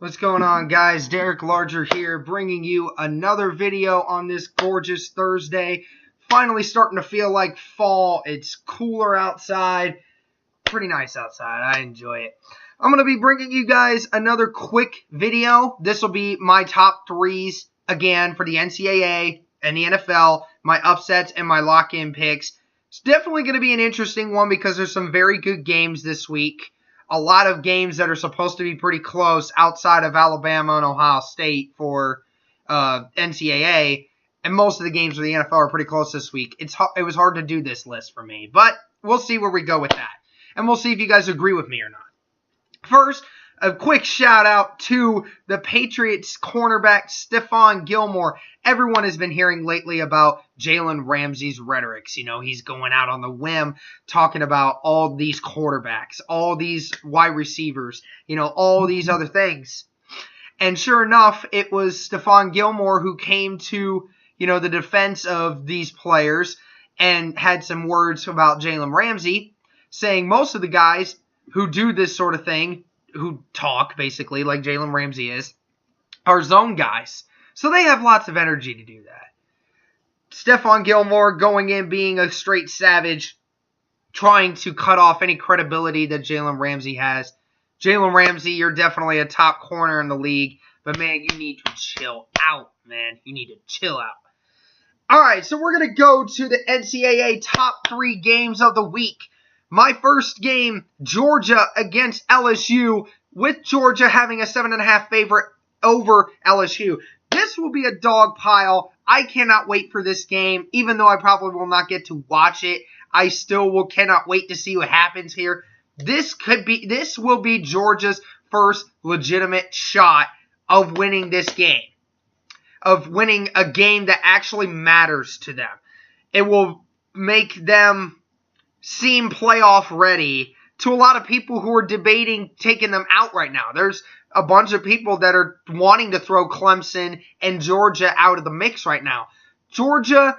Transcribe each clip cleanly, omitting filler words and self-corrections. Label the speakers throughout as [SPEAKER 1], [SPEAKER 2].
[SPEAKER 1] What's going on, guys? Derek Larger here, bringing you another video on this gorgeous Thursday. Finally starting to feel like fall. It's cooler outside. Pretty nice outside. I enjoy it. I'm going to be bringing you guys another quick video. This will be my top threes, again, for the NCAA and the NFL, my upsets and my lock-in picks. It's definitely going to be an interesting one because there's some very good games this week. A lot of games that are supposed to be pretty close outside of Alabama and Ohio State for NCAA, and most of the games for the NFL are pretty close this week. It was hard to do this list for me, but we'll see where we go with that, and we'll see if you guys agree with me or not. First, a quick shout out to the Patriots cornerback Stephon Gilmore. Everyone has been hearing lately about Jalen Ramsey's rhetorics. You know, he's going out on the whim, talking about all these quarterbacks, all these wide receivers, you know, all these other things. And sure enough, it was Stephon Gilmore who came to, you know, the defense of these players and had some words about Jalen Ramsey, saying most of the guys who do this sort of thing, who talk basically like Jalen Ramsey is, are zone guys. So they have lots of energy to do that. Stephon Gilmore going in being a straight savage, trying to cut off any credibility that Jalen Ramsey has. Jalen Ramsey, you're definitely a top corner in the league, but man, you need to chill out, man. You need to chill out. Alright, so we're going to go to the NCAA top 3 games of the week. My first game, Georgia against LSU, with Georgia having a 7.5 favorite over LSU. This will be a dog pile. I cannot wait for this game. Even though I probably will not get to watch it, I still cannot wait to see what happens here. This will be Georgia's first legitimate shot of winning this game. Of winning a game that actually matters to them. It will make them seem playoff ready to a lot of people who are debating taking them out right now. There's a bunch of people that are wanting to throw Clemson and Georgia out of the mix right now. Georgia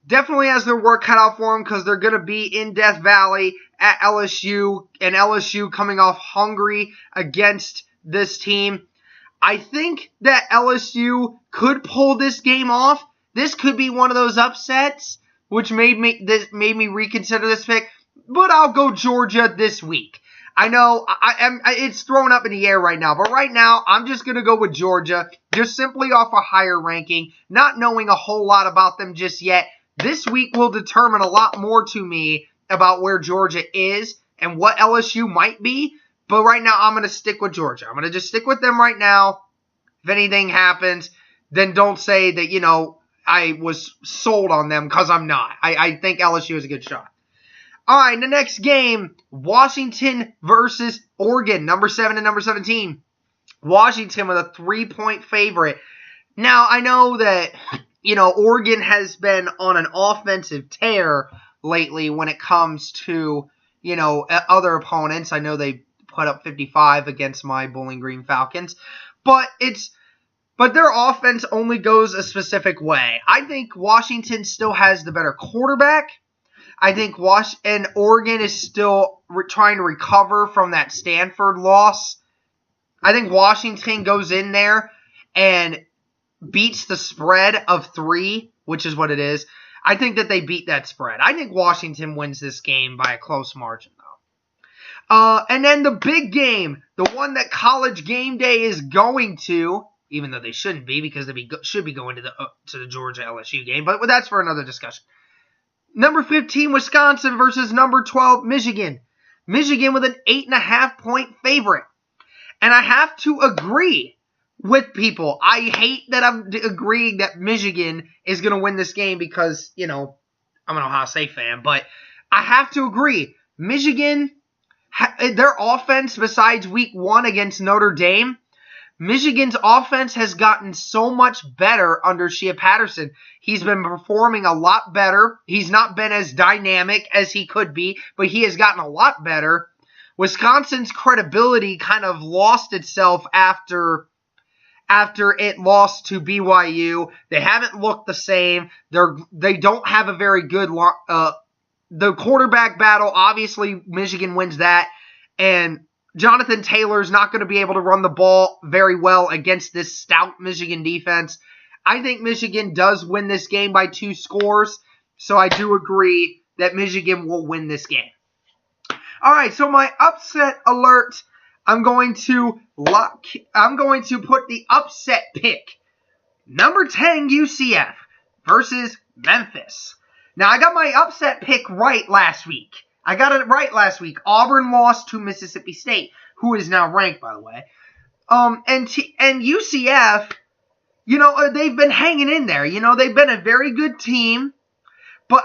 [SPEAKER 1] definitely has their work cut out for them because they're going to be in Death Valley at LSU, and LSU coming off hungry against this team. I think that LSU could pull this game off. This could be one of those upsets, which made me reconsider this pick, but I'll go Georgia this week. I know it's thrown up in the air right now, but right now I'm just going to go with Georgia, just simply off a higher ranking, not knowing a whole lot about them just yet. This week will determine a lot more to me about where Georgia is and what LSU might be, but right now I'm going to stick with Georgia. I'm going to just stick with them right now. If anything happens, then don't say that, you know, I was sold on them, because I'm not. I think LSU is a good shot. All right, the next game, Washington versus Oregon, number 7 and number 17. Washington with a 3-point favorite. Now, I know that, you know, Oregon has been on an offensive tear lately when it comes to, you know, other opponents. I know they put up 55 against my Bowling Green Falcons, but their offense only goes a specific way. I think Washington still has the better quarterback. I think Oregon is still trying to recover from that Stanford loss. I think Washington goes in there and beats the spread of 3, which is what it is. I think that they beat that spread. I think Washington wins this game by a close margin, though. And then the big game, the one that College Game Day is going to, even though they shouldn't be, because they should be going to the Georgia LSU game, but that's for another discussion. Number 15, Wisconsin versus number 12, Michigan. Michigan with an 8.5-point favorite. And I have to agree with people. I hate that I'm agreeing that Michigan is going to win this game because, you know, I'm an Ohio State fan, but I have to agree. Michigan, their offense besides week 1 against Notre Dame, Michigan's offense has gotten so much better under Shea Patterson. He's been performing a lot better. He's not been as dynamic as he could be, but he has gotten a lot better. Wisconsin's credibility kind of lost itself after it lost to BYU. They haven't looked the same. They don't have a very good the quarterback battle. Obviously, Michigan wins that, and Jonathan Taylor's not going to be able to run the ball very well against this stout Michigan defense. I think Michigan does win this game by 2 scores, so I do agree that Michigan will win this game. All right, so my upset alert, I'm going to put the upset pick. Number 10 UCF versus Memphis. Now, I got my upset pick right last week. I got it right last week. Auburn lost to Mississippi State, who is now ranked, by the way. And UCF, they've been hanging in there. They've been a very good team. But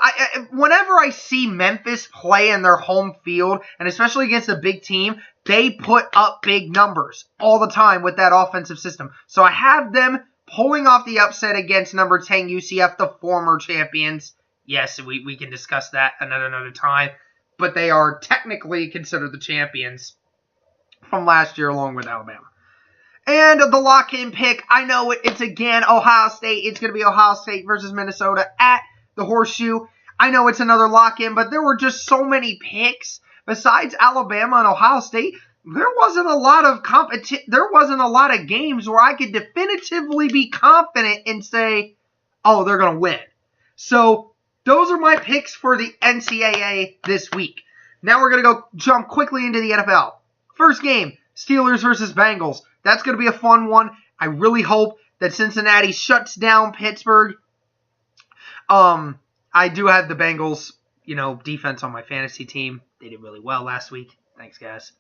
[SPEAKER 1] whenever I see Memphis play in their home field, and especially against a big team, they put up big numbers all the time with that offensive system. So I have them pulling off the upset against number 10 UCF, the former champions. Yes, we can discuss that at another time. But they are technically considered the champions from last year along with Alabama. And the lock-in pick, I know it's again Ohio State. It's going to be Ohio State versus Minnesota at the Horseshoe. I know it's another lock-in, but there were just so many picks. Besides Alabama and Ohio State, there wasn't a lot of games where I could definitively be confident and say, oh, they're going to win. So those are my picks for the NCAA this week. Now we're going to jump quickly into the NFL. First game, Steelers versus Bengals. That's going to be a fun one. I really hope that Cincinnati shuts down Pittsburgh. I do have the Bengals, defense on my fantasy team. They did really well last week. Thanks, guys.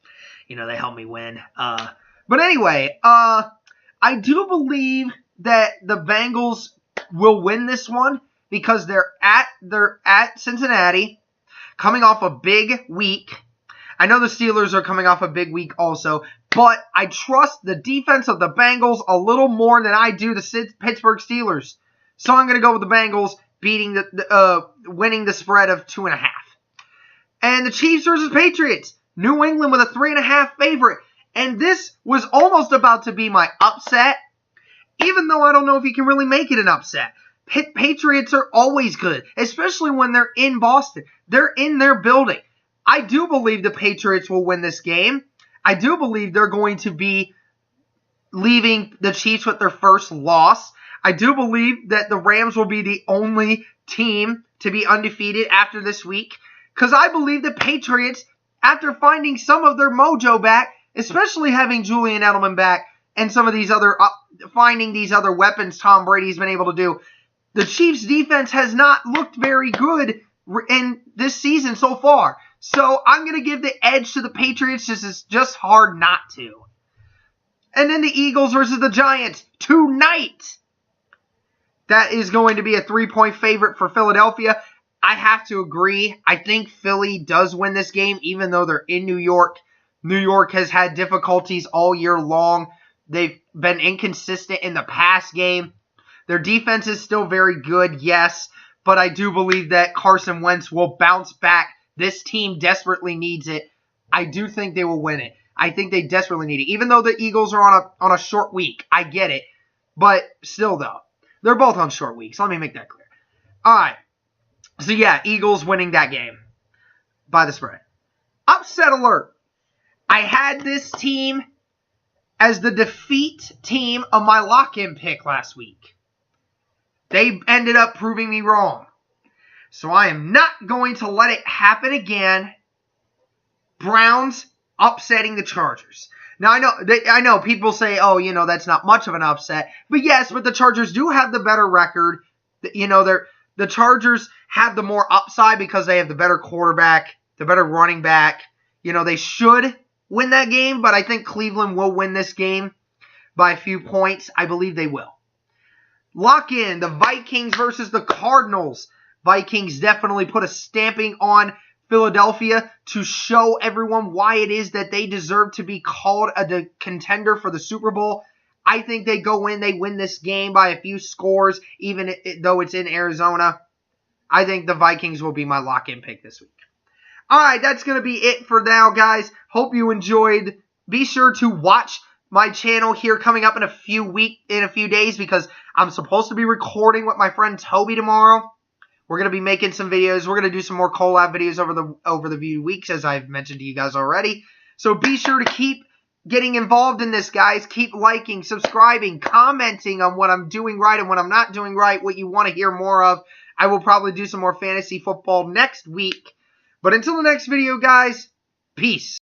[SPEAKER 1] They helped me win. But anyway, I do believe that the Bengals will win this one because they're at Cincinnati, coming off a big week. I know the Steelers are coming off a big week also, but I trust the defense of the Bengals a little more than I do the Pittsburgh Steelers. So I'm going to go with the Bengals winning the spread of 2.5. And the Chiefs versus Patriots. New England with a 3.5 favorite. And this was almost about to be my upset, even though I don't know if you can really make it an upset. Patriots are always good, especially when they're in Boston. They're in their building. I do believe the Patriots will win this game. I do believe they're going to be leaving the Chiefs with their first loss. I do believe that the Rams will be the only team to be undefeated after this week. Because I believe the Patriots, after finding some of their mojo back, especially having Julian Edelman back and some of these other, finding these other weapons Tom Brady's been able to do, the Chiefs' defense has not looked very good in this season so far. So I'm going to give the edge to the Patriots. This is just hard not to. And then the Eagles versus the Giants tonight. That is going to be a 3-point favorite for Philadelphia. I have to agree. I think Philly does win this game, even though they're in New York. New York has had difficulties all year long. They've been inconsistent in the pass game. Their defense is still very good, yes. But I do believe that Carson Wentz will bounce back. This team desperately needs it. I do think they will win it. I think they desperately need it. Even though the Eagles are on a short week. I get it. But still, though. They're both on short weeks. Let me make that clear. All right. So, yeah, Eagles winning that game by the spread. Upset alert. I had this team as the defeat team of my lock-in pick last week. They ended up proving me wrong. So I am not going to let it happen again. Browns upsetting the Chargers. Now, I know people say, oh, that's not much of an upset. But yes, but the Chargers do have the better record. The Chargers have the more upside because they have the better quarterback, the better running back. They should win that game, but I think Cleveland will win this game by a few points. I believe they will. Lock in the Vikings versus the Cardinals. Vikings definitely put a stamping on Philadelphia to show everyone why it is that they deserve to be called a contender for the Super Bowl. I think they go in, they win this game by a few scores, even though it's in Arizona. I think the Vikings will be my lock-in pick this week. All right, that's going to be it for now, guys. Hope you enjoyed. Be sure to watch my channel here coming up in a few days because I'm supposed to be recording with my friend Toby tomorrow. We're going to be making some videos. We're going to do some more collab videos over the few weeks, as I've mentioned to you guys already. So be sure to keep getting involved in this, guys. Keep liking, subscribing, commenting on what I'm doing right and what I'm not doing right, what you want to hear more of. I will probably do some more fantasy football next week. But until the next video, guys, peace.